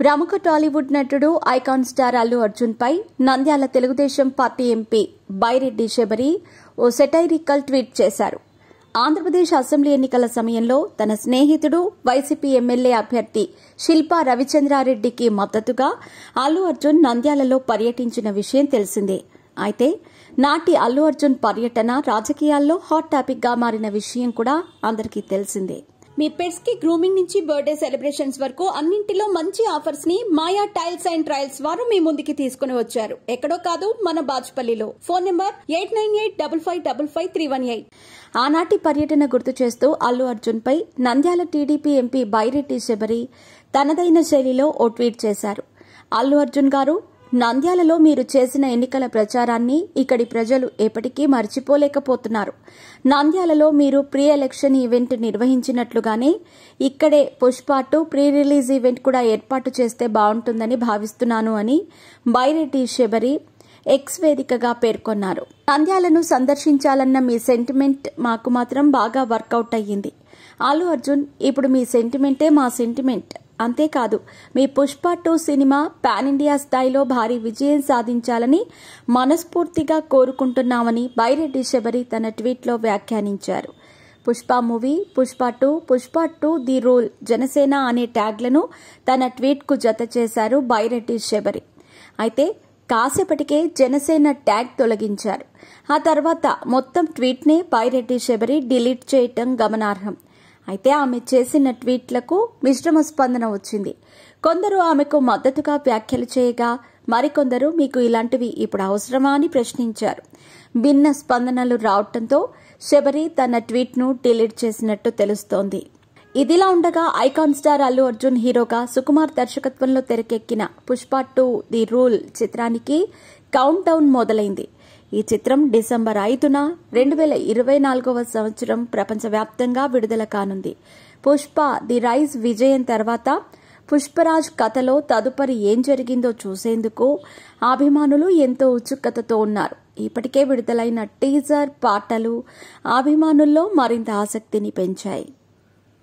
ప్రముఖ టాలీవుడ్ నటుడు icon star Allu Arjun పై Nandyal Telugu Desam party MP Byreddy Sabari ఓ satirical tweet చేశారు. ఆంధ్రప్రదేశ్ అసెంబ్లీ ఎన్నికల సమయంలో తన స్నేహితుడు వైసీపీ ఎమ్మెల్యే అభ్యర్థి శిల్పా రవిచంద్రారెడ్డికి మద్దతుగా అల్లు అర్జున్ నంద్యాలలో పర్యటించిన విషయం తెలిసిందే. అయితే నాటి అల్లు అర్జున్ పర్యటన రాజకీయాల్లో హాట్ టాపిక్ గా మారిన విషయం కూడా అందరికీ తెలిసిందే. మీ పెట్స్ కి గ్రూమింగ్ నుంచి బర్త్డే సెలబ్రేషన్స్ వరకు అన్నింటిలో మంచి ఆఫర్స్ ని మాయా టైల్స్ అండ్ ట్రయల్స్ వారు మీ ముందుకి తీసుకుని వచ్చారు. ఎక్కడో కాదు, మన బాజ్పల్లిలో. Phone number 8985555318. ఆనాటి పర్యటన గుర్తు చేస్తూ అల్లు అర్జున్ పై నంద్యాల టీడీపీ ఎంపీ బైరెడ్డి శబరి తనదైన శైలిలో ఓ ట్వీట్ చేశారు. అల్లు అర్జున్ గారు, నంద్యాలలో మీరు చేసిన ఎన్నికల ప్రచారాన్ని ఇక్కడి ప్రజలు ఎప్పటికీ మర్చిపోలేకపోతున్నారు. నంద్యాలలో మీరు ప్రీ ఎలక్షన్ ఈవెంట్ నిర్వహించినట్లుగానే ఇక్కడే పుష్ప 2 ప్రీ రిలీజ్ ఈవెంట్ కూడా ఏర్పాటు చేస్తే బాగుంటుందని భావిస్తున్నాను అని బైరెడ్డి శబరి ఎక్స్ వేదికగా పేర్కొన్నారు. నంద్యాలను సందర్శించాలన్న మీ సెంటిమెంట్ మాకు మాత్రం బాగా వర్కౌట్ అయ్యింది. అల్లు అర్జున్, ఇప్పుడు మీ సెంటిమెంటే మా సెంటిమెంట్. అంతేకాదు, మీ పుష్ప 2 సినిమా పాన్ ఇండియా స్థాయిలో భారీ విజయం సాధించాలని మనస్ఫూర్తిగా కోరుకుంటున్నామని బైరెడ్డి శబరి తన ట్వీట్లో వ్యాఖ్యానించారు. Pushpa movie, Pushpa 2 the rule, Janasena అనే ట్యాగ్లను తన ట్వీట్కు జత చేశారు బైరెడ్డి శబరి. అయితే కాసేపటికే జనసేన ట్యాగ్ తొలగించారు. ఆ తర్వాత మొత్తం ట్వీట్నే బైరెడ్డి శబరి డిలీట్ చేయటం గమనార్హం. అయితే ఆమె చేసిన ట్వీట్లకు మిశ్రమ స్పందన వచ్చింది. కొందరు ఆమెకు మద్దతుగా వ్యాఖ్యలు చేయగా, మరికొందరు మీకు ఇలాంటివి ఇప్పుడు అవసరమా అని ప్రశ్నించారు. భిన్న స్పందనలు రావడంతో శబరి తన ట్వీట్ను డిలీట్ చేసినట్టు తెలుస్తోంది. ఇదిలా ఉండగా ఐకాన్ స్టార్ అల్లు అర్జున్ హీరోగా సుకుమార్ దర్శకత్వంలో తెరకెక్కిన పుష్ప 2 ది రూల్ చిత్రానికి కౌంట్ డౌన్ మొదలైంది. ఈ చిత్రం డిసెంబర్ 5న 2024వ సంవత్సరం ప్రపంచవ్యాప్తంగా విడుదల కానుంది. పుష్ప ది రైజ్ విజయం తర్వాత పుష్పరాజ్ కథలో తదుపరి ఏం జరిగిందో చూసేందుకు అభిమానులు ఎంతో ఉత్సుకతతో ఉన్నారు. ఇప్పటికే విడుదలైన టీజర్ పాటలు అభిమానుల్లో మరింత ఆసక్తిని పెంచాయి.